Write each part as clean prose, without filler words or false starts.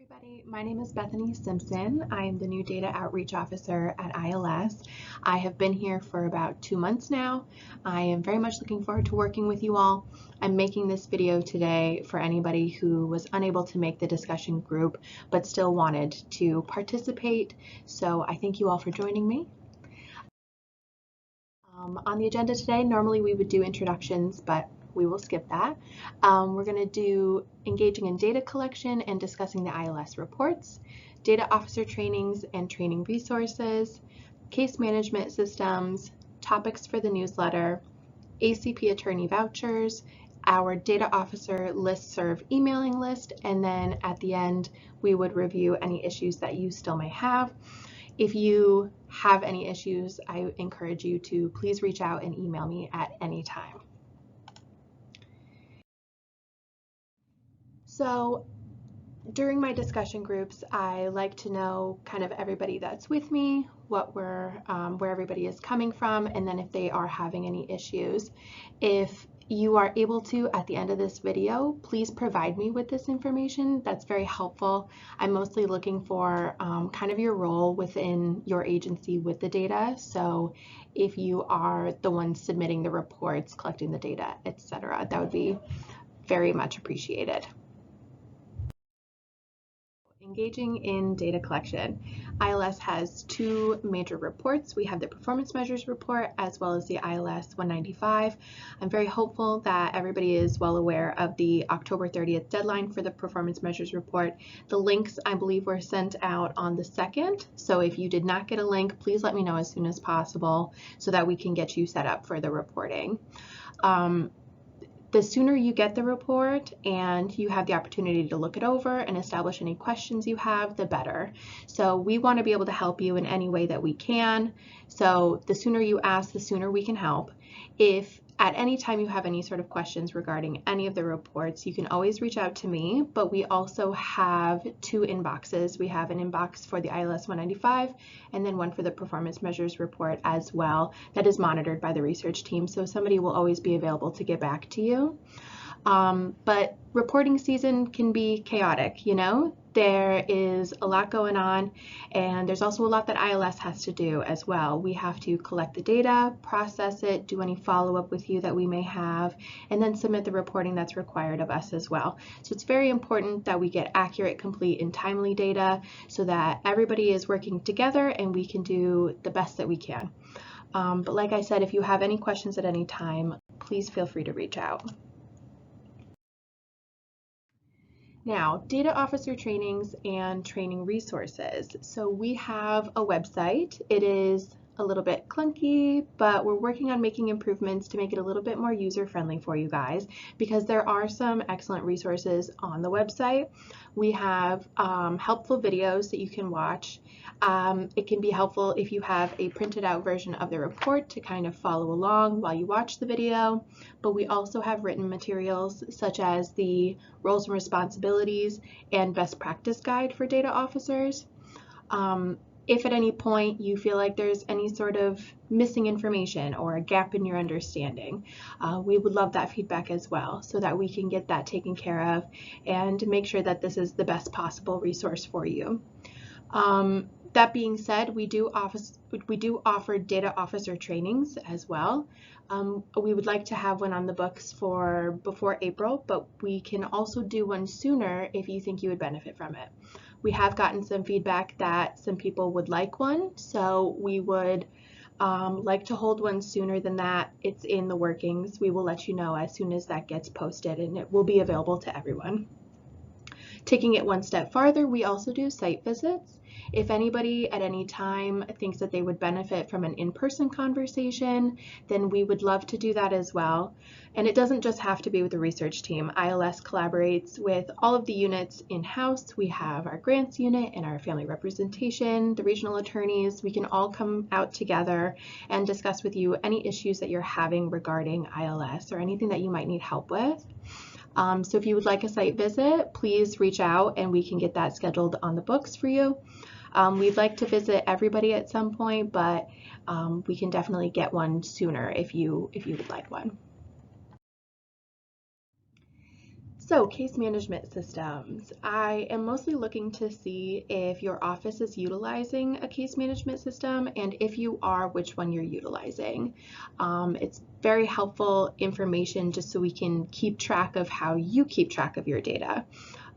Everybody, my name is Bethany Simpson. I am the new Data Outreach Officer at ILS. I have been here for about 2 months now. I am very much looking forward to working with you all. I'm making this video today for anybody who was unable to make the discussion group but still wanted to participate. So I thank you all for joining me. On the agenda today, normally we would do introductions, but we will skip that. We're going to do engaging in data collection and discussing the ILS reports, data officer trainings and training resources, case management systems, topics for the newsletter, ACP attorney vouchers, our data officer listserv emailing list, and then at the end we would review any issues that you still may have. If you have any issues, I encourage you to please reach out and email me at any time. So during my discussion groups, I like to know kind of everybody that's with me, where everybody is coming from, and then if they are having any issues. If you are able to, at the end of this video, please provide me with this information. That's very helpful. I'm mostly looking for kind of your role within your agency with the data. So if you are the one submitting the reports, collecting the data, etc., that would be very much appreciated. Engaging in data collection. ILS has two major reports. We have the performance measures report as well as the ILS 195. I'm very hopeful that everybody is well aware of the October 30th deadline for the performance measures report. The links, I believe, were sent out on the 2nd. So if you did not get a link, please let me know as soon as possible so that we can get you set up for the reporting. The sooner you get the report and you have the opportunity to look it over and establish any questions you have, the better. So we want to be able to help you in any way that we can. So the sooner you ask, the sooner we can help. If at any time you have any sort of questions regarding any of the reports, you can always reach out to me, but we also have two inboxes. We have an inbox for the ILS 195 and then one for the performance measures report as well that is monitored by the research team. So somebody will always be available to get back to you. But reporting season can be chaotic, you know? There is a lot going on, and there's also a lot that ILS has to do as well. We have to collect the data, process it, do any follow-up with you that we may have, and then submit the reporting that's required of us as well. So it's very important that we get accurate, complete, and timely data so that everybody is working together and we can do the best that we can. But like I said, if you have any questions at any time, please feel free to reach out. Now, data officer trainings and training resources. So we have a website. It is a little bit clunky, but we're working on making improvements to make it a little bit more user-friendly for you guys because there are some excellent resources on the website. We have helpful videos that you can watch. It can be helpful if you have a printed out version of the report to kind of follow along while you watch the video, but we also have written materials such as the roles and responsibilities and best practice guide for data officers. If at any point you feel like there's any sort of missing information or a gap in your understanding, we would love that feedback as well so that we can get that taken care of and make sure that this is the best possible resource for you. That being said, we do offer data officer trainings as well. We would like to have one on the books for before April, but we can also do one sooner if you think you would benefit from it. We have gotten some feedback that some people would like one, so we would like to hold one sooner than that. It's in the workings. We will let you know as soon as that gets posted, and it will be available to everyone. Taking it one step farther, we also do site visits. If anybody at any time thinks that they would benefit from an in-person conversation, then we would love to do that as well. And it doesn't just have to be with the research team. ILS collaborates with all of the units in-house. We have our grants unit and our family representation, the regional attorneys. We can all come out together and discuss with you any issues that you're having regarding ILS or anything that you might need help with. So if you would like a site visit, please reach out and we can get that scheduled on the books for you. We'd like to visit everybody at some point, but we can definitely get one sooner if you would like one. So, case management systems. I am mostly looking to see if your office is utilizing a case management system, and if you are, which one you're utilizing. It's very helpful information just so we can keep track of how you keep track of your data.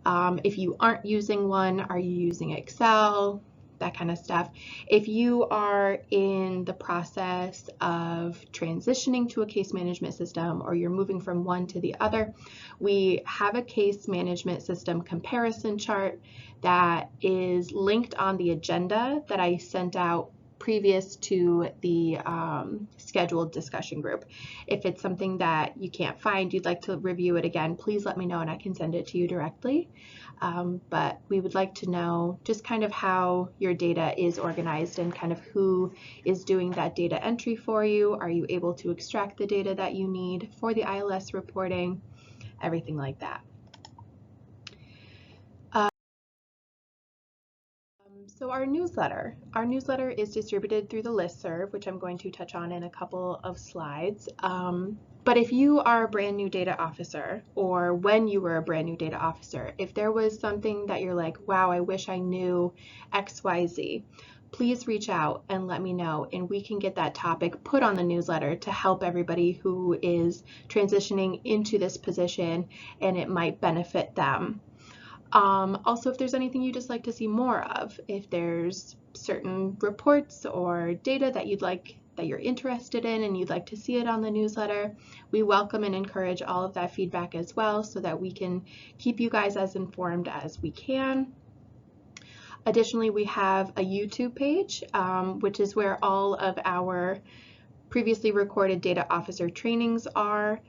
If you aren't using one, are you using Excel? That kind of stuff. If you are in the process of transitioning to a case management system, or you're moving from one to the other, we have a case management system comparison chart that is linked on the agenda that I sent out previous to the scheduled discussion group. If it's something that you can't find, you'd like to review it again, please let me know and I can send it to you directly. But we would like to know just kind of how your data is organized and kind of who is doing that data entry for you. Are you able to extract the data that you need for the ILS reporting? Everything like that. So our newsletter is distributed through the listserv, which I'm going to touch on in a couple of slides. But if you are a brand new data officer, or when you were a brand new data officer, if there was something that you're like, wow, I wish I knew XYZ, please reach out and let me know, and we can get that topic put on the newsletter to help everybody who is transitioning into this position and it might benefit them. Also, if there's anything you just like to see more of, if there's certain reports or data that you're interested in and you'd like to see it on the newsletter, we welcome and encourage all of that feedback as well so that we can keep you guys as informed as we can. Additionally, we have a YouTube page, which is where all of our previously recorded data officer trainings are.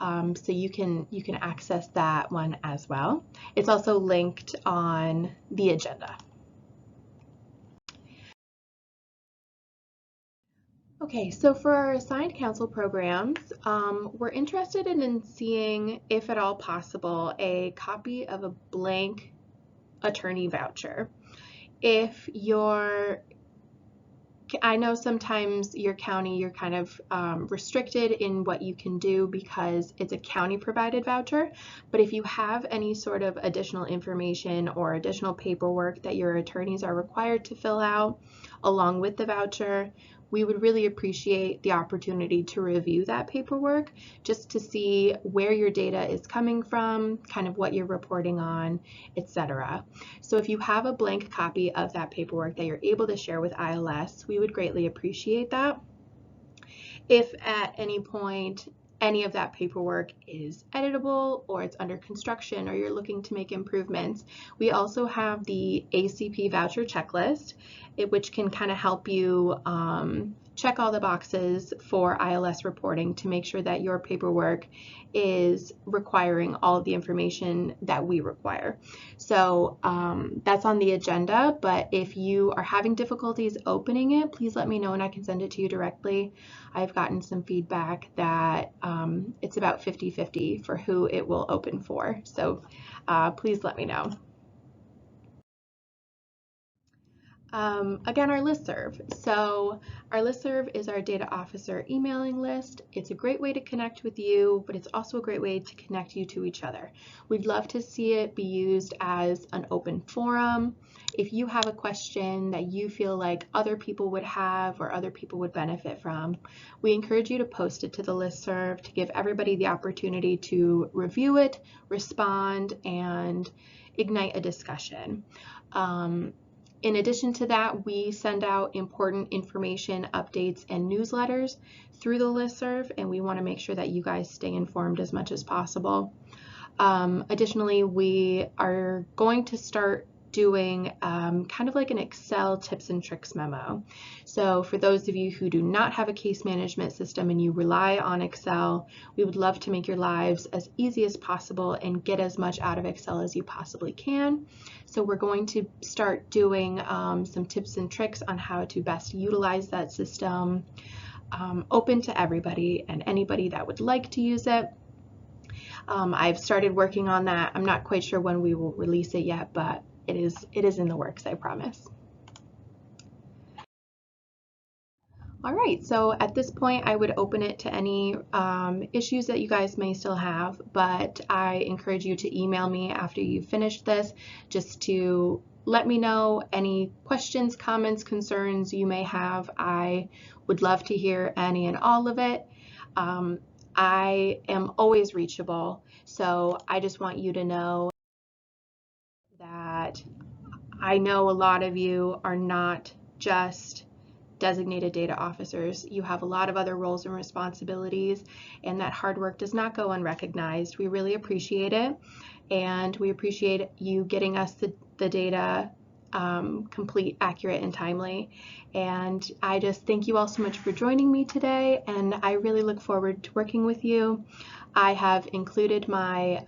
So you can access that one as well. It's also linked on the agenda. Okay, so for our assigned counsel programs, we're interested in seeing, if at all possible, a copy of a blank attorney voucher. I know sometimes your county, you're kind of restricted in what you can do because it's a county provided voucher, but if you have any sort of additional information or additional paperwork that your attorneys are required to fill out along with the voucher, we would really appreciate the opportunity to review that paperwork just to see where your data is coming from, kind of what you're reporting on, etc. So if you have a blank copy of that paperwork that you're able to share with ILS, we would greatly appreciate that. If at any point any of that paperwork is editable or it's under construction or you're looking to make improvements, we also have the ACP voucher checklist, which can kind of help you check all the boxes for ILS reporting to make sure that your paperwork is requiring all of the information that we require. So that's on the agenda, but if you are having difficulties opening it, please let me know and I can send it to you directly. I've gotten some feedback that it's about 50-50 for who it will open for. So please let me know. Again, our listserv. So our listserv is our data officer emailing list. It's a great way to connect with you, but it's also a great way to connect you to each other. We'd love to see it be used as an open forum. If you have a question that you feel like other people would have or other people would benefit from, we encourage you to post it to the listserv to give everybody the opportunity to review it, respond, and ignite a discussion. In addition to that, we send out important information, updates, and newsletters through the listserv, and we want to make sure that you guys stay informed as much as possible. Additionally, we are going to start doing kind of like an Excel tips and tricks memo. So for those of you who do not have a case management system and you rely on Excel, we would love to make your lives as easy as possible and get as much out of Excel as you possibly can. So we're going to start doing some tips and tricks on how to best utilize that system, open to everybody and anybody that would like to use it. I've started working on that. I'm not quite sure when we will release it yet, but it is in the works, I promise. All right, so at this point, I would open it to any issues that you guys may still have, but I encourage you to email me after you've finished this just to let me know any questions, comments, concerns you may have. I would love to hear any and all of it. I am always reachable, so I just want you to know that I know a lot of you are not just designated data officers. You have a lot of other roles and responsibilities, and that hard work does not go unrecognized. We really appreciate it, and we appreciate you getting us the data complete, accurate, and timely. And I just thank you all so much for joining me today, and I really look forward to working with you. I have included my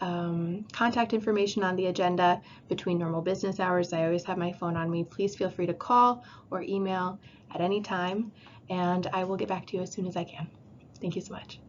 contact information on the agenda between normal business hours. I always have my phone on me. Please feel free to call or email at any time, and I will get back to you as soon as I can. Thank you so much.